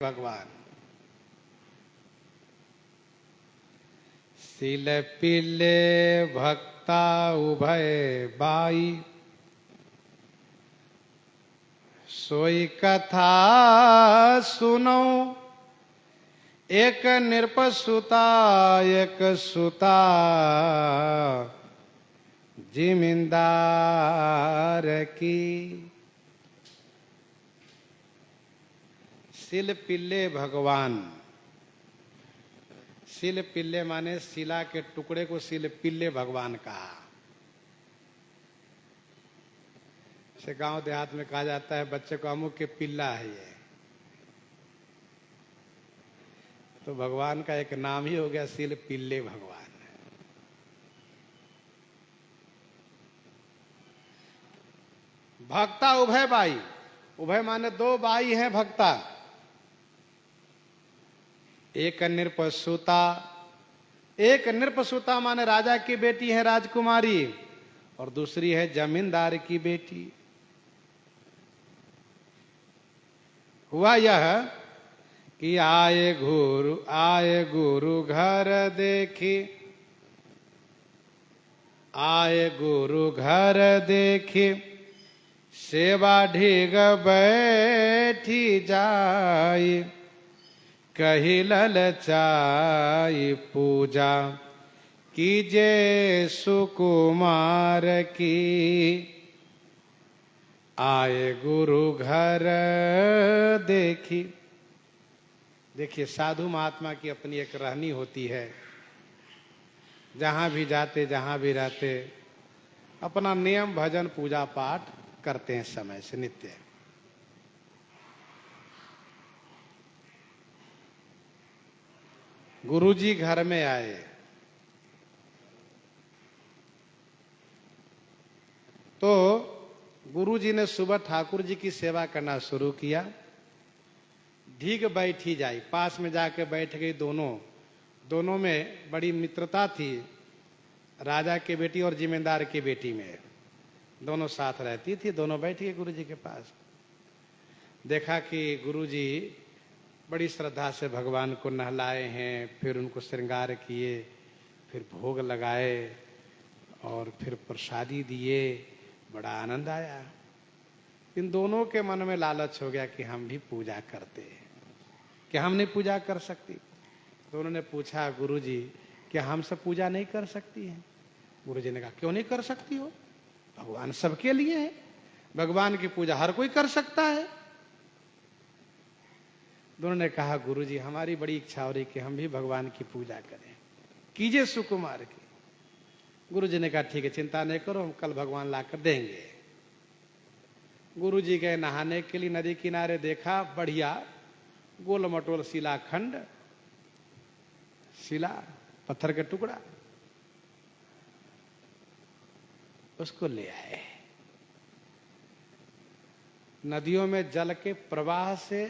भगवान सिल पिले भक्ता उभय बाई, सोई कथा सुनो एक निरपसुता एक सुता जिमींदार की। सिल पिल्ले भगवान, सिल पिल्ले माने शिला के टुकड़े को सिल पिल्ले भगवान कहा। से गांव देहात में कहा जाता है बच्चे को अमुक के पिल्ला है ये, तो भगवान का एक नाम ही हो गया सिल पिल्ले भगवान। भक्ता उभय बाई, उभय माने दो बाई हैं भक्ता। एक निरपसुता, एक निरपसुता माने राजा की बेटी है राजकुमारी, और दूसरी है जमींदार की बेटी। हुआ यह कि आए गुरु घर देखी, आए गुरु घर देखी, सेवा ढीग बैठी जाई, कही ललचाई पूजा कीजे सुकुमार की। आए गुरु घर देखी। देखिए साधु महात्मा की अपनी एक रहनी होती है, जहां भी जाते जहां भी रहते अपना नियम भजन पूजा पाठ करते हैं समय से नित्य। गुरुजी घर में आए तो गुरुजी ने सुबह ठाकुर जी की सेवा करना शुरू किया। ढीग बैठी जाई, पास में जाके बैठ गई। दोनों में बड़ी मित्रता थी, राजा की बेटी और जिम्मेदार की बेटी में। दोनों साथ रहती थी, दोनों बैठ गए गुरुजी के पास। देखा कि गुरुजी बड़ी श्रद्धा से भगवान को नहलाए हैं, फिर उनको श्रृंगार किए, फिर भोग लगाए और फिर प्रसादी दिए। बड़ा आनंद आया। इन दोनों के मन में लालच हो गया कि हम भी पूजा करते हैं, क्या हम नहीं पूजा कर सकती? दोनों ने पूछा गुरुजी क्या हमसे पूजा नहीं कर सकती हैं? गुरुजी ने कहा क्यों नहीं कर सकती हो, भगवान सबके लिए है, भगवान की पूजा हर कोई कर सकता है। दोनों ने कहा गुरुजी हमारी बड़ी इच्छा हो रही कि हम भी भगवान की पूजा करें, कीजिए सुकुमार की। गुरुजी ने कहा ठीक है, चिंता नहीं करो, हम कल भगवान लाकर देंगे। गुरुजी गए नहाने के लिए नदी किनारे, देखा बढ़िया गोल मटोल शिलाखंड, शिला पत्थर के टुकड़ा, उसको ले आए। नदियों में जल के प्रवाह से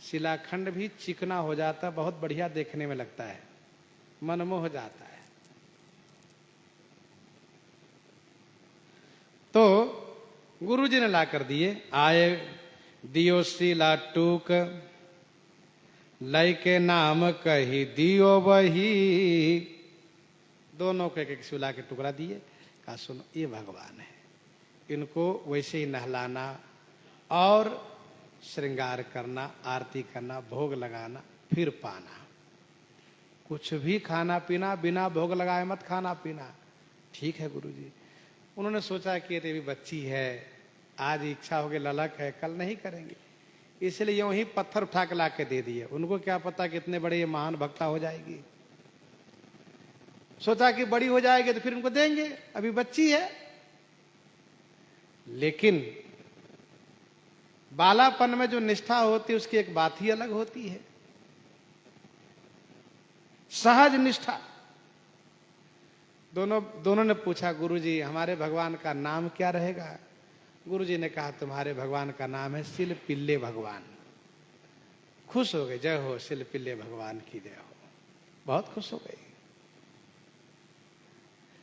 शिलाखंड भी चिकना हो जाता, बहुत बढ़िया देखने में लगता है, मनमोह जाता है। तो गुरुजी ने ला कर दिए। आए दियो शिला टूक, लय के नाम कही दियो वही। दोनों को एक शिला के टुकड़ा दिए, कहा सुनो ये भगवान है, इनको वैसे ही नहलाना और श्रृंगार करना, आरती करना, भोग लगाना, फिर पाना। कुछ भी खाना पीना बिना भोग लगाए मत खाना पीना। ठीक है गुरुजी। उन्होंने सोचा कि ये भी बच्ची है, आज इच्छा हो गई, ललक है, कल नहीं करेंगे, इसलिए यूं ही पत्थर उठा के ला के दे दिए। उनको क्या पता कितने बड़े ये महान भक्ता हो जाएगी। सोचा कि बड़ी हो जाएगी तो फिर उनको देंगे, अभी बच्ची है। लेकिन बालापन में जो निष्ठा होती है उसकी एक बात ही अलग होती है, सहज निष्ठा। दोनों ने पूछा गुरुजी हमारे भगवान का नाम क्या रहेगा? गुरुजी ने कहा तुम्हारे भगवान का नाम है सिल पिल्ले भगवान। खुश हो गए, जय हो सिल पिल्ले भगवान की जय हो, बहुत खुश हो गई।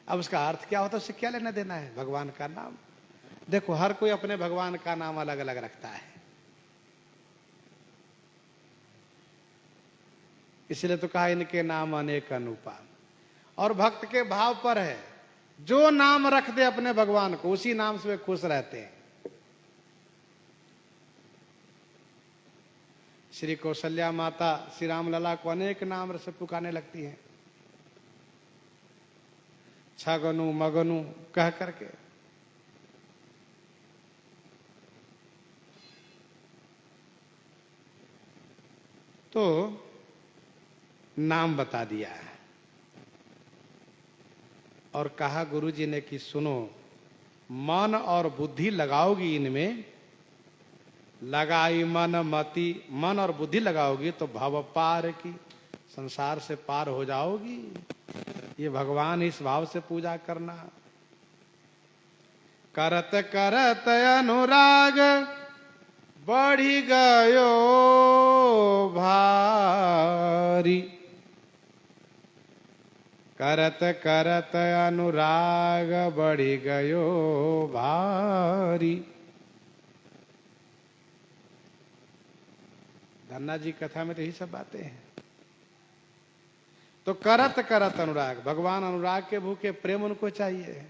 अब उसका अर्थ क्या होता है, उससे क्या लेना देना है? भगवान का नाम। देखो हर कोई अपने भगवान का नाम अलग अलग रखता है। इसलिए तो कहा इनके नाम अनेक अनुपा। और भक्त के भाव पर है, जो नाम रख दे अपने भगवान को उसी नाम से वे खुश रहते हैं। श्री कौशल्या माता श्री राम लला को अनेक नाम से पुकारने लगती हैं, छगनु मगनु कह करके। तो नाम बता दिया है और कहा गुरुजी ने कि सुनो, मन और बुद्धि लगाओगी इनमें, लगाई मन मति, मन और बुद्धि लगाओगी तो भव पार की, संसार से पार हो जाओगी। ये भगवान इस भाव से पूजा करना। करत करत अनुराग बढ़ी गयो भारी, करत करत अनुराग बढ़ी गयो भारी। धन्ना जी कथा में तो यही सब बातें हैं। तो करत करत अनुराग, भगवान अनुराग के भूखे, प्रेम उनको चाहिए,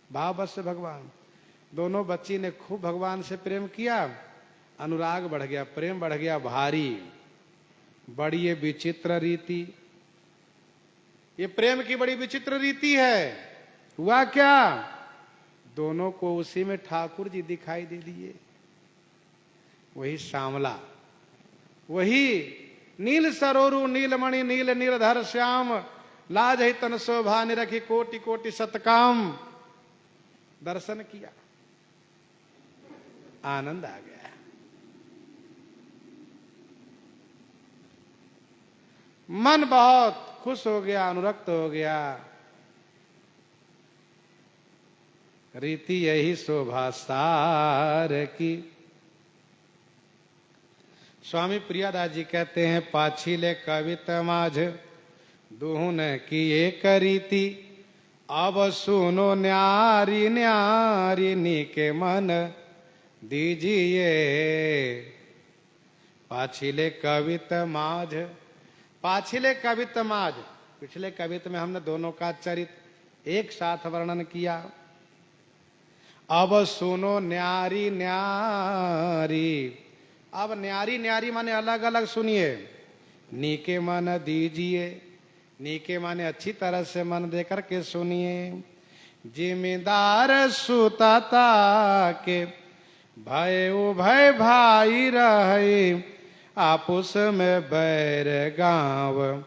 भाव बस से भगवान। दोनों बच्ची ने खूब भगवान से प्रेम किया, अनुराग बढ़ गया, प्रेम बढ़ गया भारी। बड़ी ये विचित्र रीति, ये प्रेम की बड़ी विचित्र रीति है। हुआ क्या, दोनों को उसी में ठाकुर जी दिखाई दे दिए। वही श्यामला, वही नील सरोरु नीलमणि नील नीलधर श्याम, लाज ही तन शोभा निरखी कोटि कोटि सतकाम। दर्शन किया, आनंद आ गया। मन बहुत खुश हो गया, अनुरक्त हो गया। रीति यही शोभा सार की। स्वामी प्रियादास जी कहते हैं, पाछिले कवित माझ दुहुन की एक रीति, अब सुनो न्यारी न्यारी नीके मन दीजिए। पाछिले कवित माझ, पाछिले कवित माझ, पिछले कवित में हमने दोनों का चरित्र एक साथ वर्णन किया। अब सुनो न्यारी न्यारी, अब न्यारी न्यारी माने अलग अलग सुनिए। नीके मन दीजिए, नीके माने अच्छी तरह से मन देकर के सुनिए। जिम्मेदार सुताता के भय उभय भाई रहे, आपुस में बैर गांव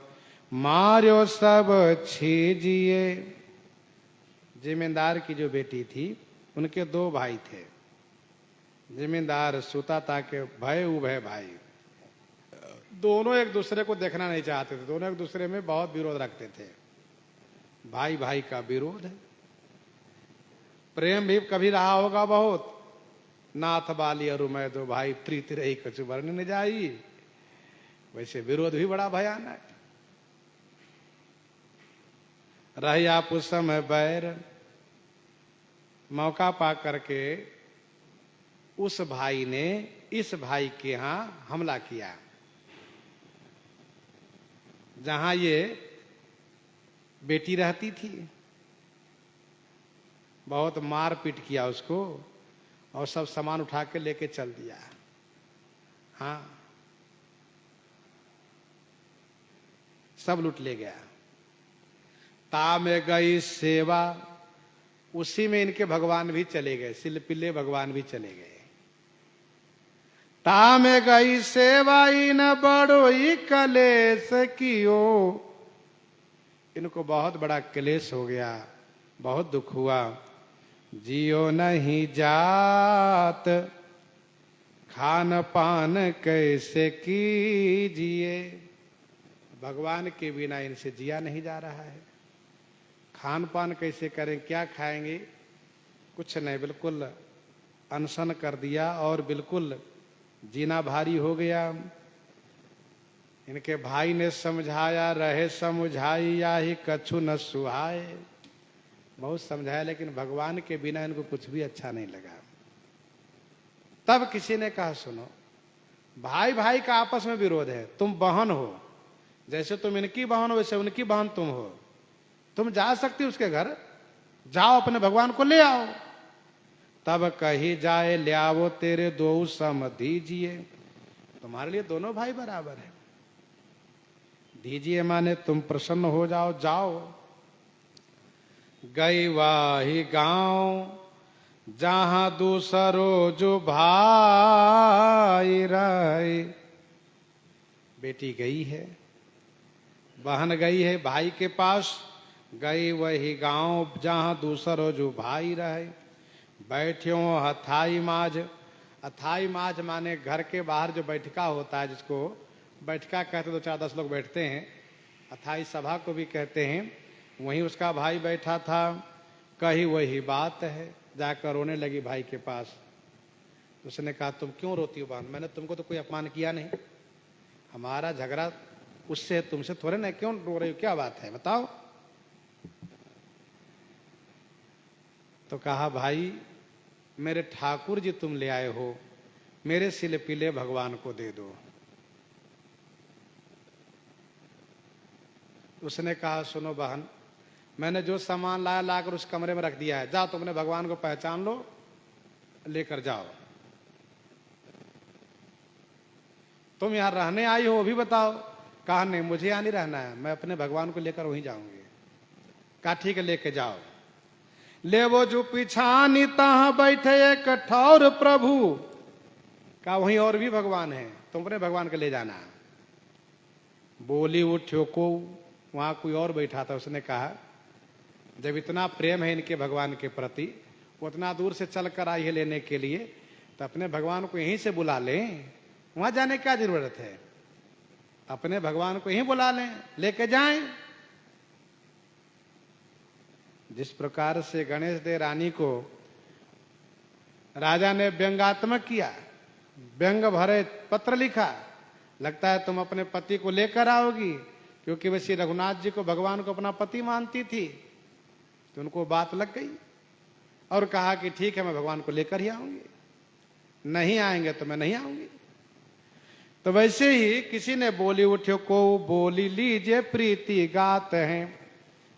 मार्यो सब छीजिए। जिम्मेदार की जो बेटी थी, उनके दो भाई थे। जिम्मेदार सुताता के भय उभय भाई, दोनों एक दूसरे को देखना नहीं चाहते थे, दोनों एक दूसरे में बहुत विरोध रखते थे। भाई भाई का विरोध है। प्रेम भी कभी रहा होगा बहुत, नाथ बाली और मैं दो भाई प्रीति रही कछु वर्ण न जाई। वैसे विरोध भी बड़ा भयानक। रही आप उस समय बैर, मौका पा करके उस भाई ने इस भाई के यहां हमला किया, जहां ये बेटी रहती थी। बहुत मार पीट किया उसको और सब सामान उठा के लेके चल दिया। हाँ, सब लूट ले गया। ता में गई सेवा, उसी में इनके भगवान भी चले गए, सिलपिल्ले भगवान भी चले गए। ता में गई सेवा इन बड़ो ही कलेश कियो, इनको बहुत बड़ा क्लेश हो गया, बहुत दुख हुआ। जियो नहीं जात खान पान कैसे कीजिए, भगवान के बिना इनसे जिया नहीं जा रहा है। खान पान कैसे करें, क्या खाएंगे, कुछ नहीं, बिल्कुल अनशन कर दिया और बिल्कुल जीना भारी हो गया। इनके भाई ने समझाया, रहे समझाई या ही कछु न सुहाए। बहुत समझाया लेकिन भगवान के बिना इनको कुछ भी अच्छा नहीं लगा। तब किसी ने कहा, सुनो, भाई भाई का आपस में विरोध है, तुम बहन हो, जैसे तुम इनकी बहन हो वैसे उनकी बहन तुम हो, तुम जा सकती उसके घर, जाओ अपने भगवान को ले आओ। तब कही जाए ले आओ तेरे दो सम दीजिए, तुम्हारे लिए दोनों भाई बराबर है। दीजिए माने तुम प्रसन्न हो जाओ, जाओ। गई वाही गांव जहां दूसरो जो भाई रहे। बेटी गई है, बहन गई है भाई के पास, गई वही गांव जहां दूसरो जो भाई रहे। बैठ्यो हथाई माज, अथाई माज माने घर के बाहर जो बैठका होता है, जिसको बैठका कहते, 2-4-10 लोग बैठते हैं, अथाई सभा को भी कहते हैं। वहीं उसका भाई बैठा था। कही वही बात है, जाकर रोने लगी भाई के पास। उसने कहा तुम क्यों रोती हो बहन, मैंने तुमको तो कोई अपमान किया नहीं, हमारा झगड़ा उससे तुमसे थोड़े ना, क्यों रो रही हो, क्या बात है बताओ। तो कहा भाई मेरे ठाकुर जी तुम ले आए हो, मेरे सिले पिले भगवान को दे दो। उसने कहा सुनो बहन, मैंने जो सामान लाया लाकर उस कमरे में रख दिया है, जाओ तुमने भगवान को पहचान लो, लेकर जाओ। तुम यहां रहने आई हो वो भी बताओ। कहा नहीं मुझे यहां नहीं रहना है, मैं अपने भगवान को लेकर वहीं जाऊंगी। कहा ठीक है लेके जाओ। ले वो जो पिछानी तहां बैठे एक ठौर प्रभु। कहा वहीं और भी भगवान है, तुम अपने भगवान को ले जाना। बोली उठ्यो को, वहां कोई और बैठा था। उसने कहा जब इतना प्रेम है इनके भगवान के प्रति, उतना दूर से चल कर आई है लेने के लिए, तो अपने भगवान को यहीं से बुला लें, वहां जाने की क्या जरूरत है, अपने भगवान को यहीं बुला लें, लेके जाएं। जिस प्रकार से गणेश देव रानी को राजा ने व्यंगात्मक किया, व्यंग भरे पत्र लिखा, लगता है तुम अपने पति को लेकर आओगी, क्योंकि वे श्री रघुनाथ जी को भगवान को अपना पति मानती थी। तो उनको बात लग गई और कहा कि ठीक है मैं भगवान को लेकर ही आऊंगी, नहीं आएंगे तो मैं नहीं आऊंगी। तो वैसे ही किसी ने बोली उठ्यो को, बोली लीजिए प्रीति गात हैं।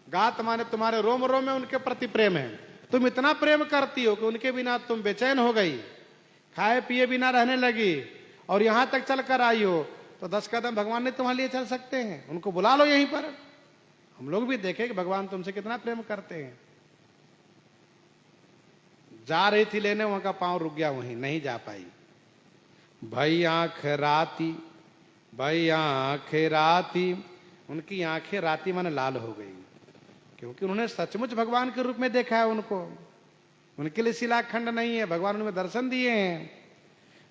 गात माने तुम्हारे रोम रोम में उनके प्रति प्रेम है, तुम इतना प्रेम करती हो कि उनके बिना तुम बेचैन हो गई, खाए पिए बिना रहने लगी, और यहां तक चल कर आई हो। तो 10 कदम भगवान ने तुम्हारे लिए चल सकते हैं, उनको बुला लो यहीं पर, हम लोग भी देखें कि भगवान तुमसे कितना प्रेम करते हैं। जा रही थी लेने, वहां का पांव रुक गया, वहीं नहीं जा पाई। भाई आंख राती, भाई आंख राती, उनकी आंखें राती माने लाल हो गई, क्योंकि उन्होंने सचमुच भगवान के रूप में देखा है उनको, उनके लिए शिलाखंड नहीं है, भगवान उन्हें दर्शन दिए हैं।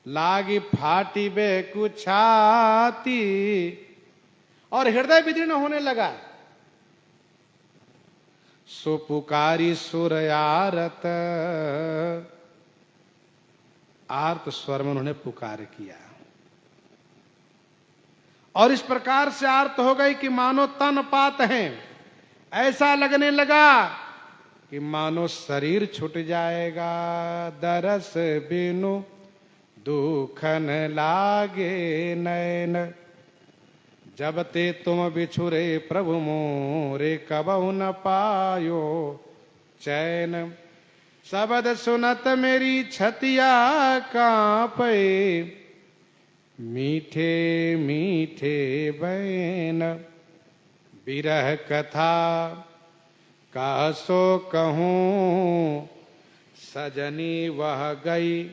लागी फाटी बे कुछाती, और हृदय विदीर्ण होने लगा। सो पुकारी सुर आरत, आर्त स्वर में उन्होंने पुकार किया, और इस प्रकार से आर्त हो गई कि मानो तन पात हैं। ऐसा लगने लगा कि मानो शरीर छूट जाएगा। दरस बिनु दुखन लागे नैन, जब ते तुम बिछुरे प्रभु मोरे कबहु न पायो चैन। शब्द सुनत मेरी छतिया कांपे, मीठे मीठे बैन। विरह कथा कासो कहूँ, सजनी वह गई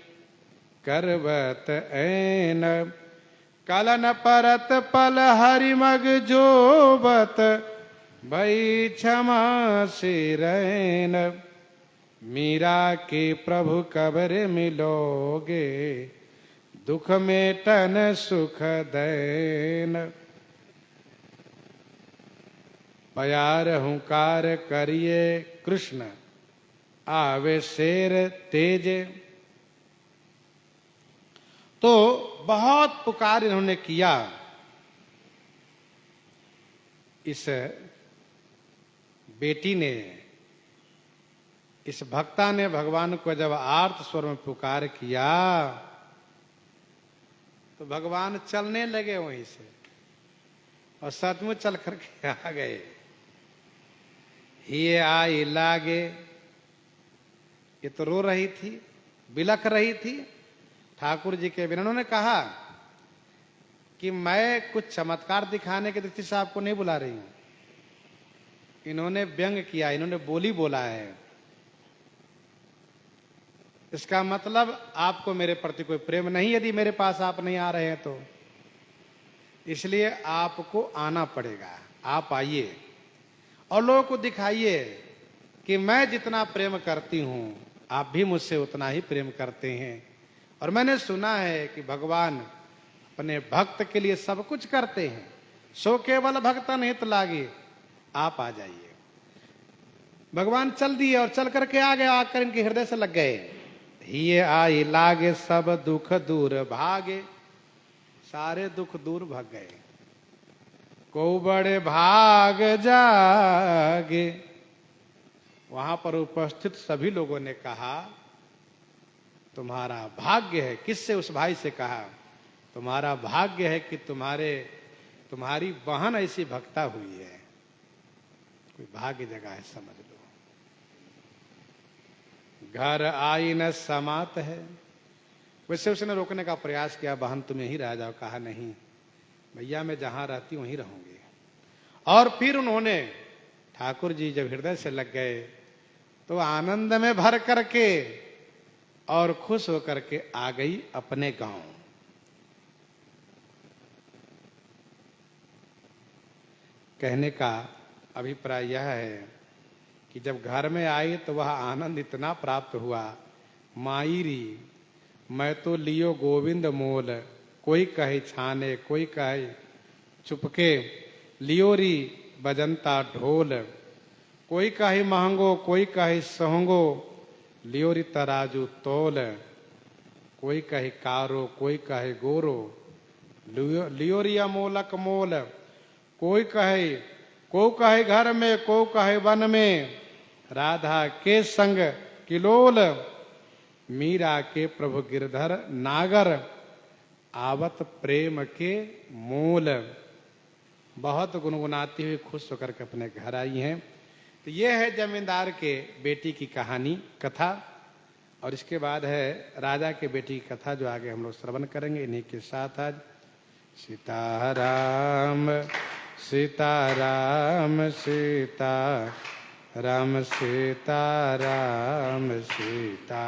करवत ऐन। कलन परत पल हरिमग जोबत, भई क्षमा से रैन। मीरा के प्रभु कबर मिलोगे, दुख में टन सुख दैन। प्यार हुंकार करिए कृष्ण, आवे शेर तेजे। तो बहुत पुकार इन्होंने किया। इस बेटी ने, इस भक्ता ने भगवान को जब आर्त स्वर में पुकार किया, तो भगवान चलने लगे वहीं से। और सचमुच चल करके आ गए। ये आई लागे, ये तो रो रही थी, बिलख रही थी ठाकुर जी के बिना। उन्होंने कहा कि मैं कुछ चमत्कार दिखाने की दृष्टि से आपको नहीं बुला रही हूं। इन्होंने व्यंग किया, इन्होंने बोली बोला है। इसका मतलब आपको मेरे प्रति कोई प्रेम नहीं, यदि मेरे पास आप नहीं आ रहे हैं तो। इसलिए आपको आना पड़ेगा। आप आइए और लोगों को दिखाइए कि मैं जितना प्रेम करती हूं आप भी मुझसे उतना ही प्रेम करते हैं। और मैंने सुना है कि भगवान अपने भक्त के लिए सब कुछ करते हैं। सो केवल भक्तन हित लागे, आप आ जाइए। भगवान चल दिए और चल करके आ गए, आकर इनके हृदय से लग गए। ये आई लागे सब दुख दूर भागे, सारे दुख दूर भाग गए। को बड़े भाग जागे। वहां पर उपस्थित सभी लोगों ने कहा तुम्हारा भाग्य है। किससे? उस भाई से कहा तुम्हारा भाग्य है कि तुम्हारी बहन ऐसी भक्ता हुई है। कोई भाग्य जगह है, समझ लो। घर आई न समात है। वैसे उसने रोकने का प्रयास किया, बहन तुम यहीं रह जाओ। कहा नहीं भैया, मैं जहां रहती हूं वहीं रहूंगी। और फिर उन्होंने, ठाकुर जी जब हृदय से लग गए तो आनंद में भर करके और खुश होकर के आ गई अपने गांव। कहने का अभिप्राय यह है कि जब घर में आई तो वह आनंद इतना प्राप्त हुआ, माईरी मैं तो लियो गोविंद मोल, कोई कहे छाने कोई कहे चुपके, लियो री बजंता ढोल, कोई कहे महंगो कोई कहे सहंगो, लियो री तराजू तोल, कोई कहे कारो कोई कहे गोरो, लियो री अमोलक मोल, कोई कहे घर में को कहे वन में, राधा के संग किलोल, मीरा के प्रभु गिरधर नागर, आवत प्रेम के मूल। बहुत गुनगुनाती हुई खुश होकर के अपने घर आई हैं। तो ये है जमींदार के बेटी की कहानी, कथा। और इसके बाद है राजा के बेटी की कथा, जो आगे हम लोग श्रवण करेंगे। इन्हीं के साथ आज सीताराम सीताराम सीताराम सीताराम सीता।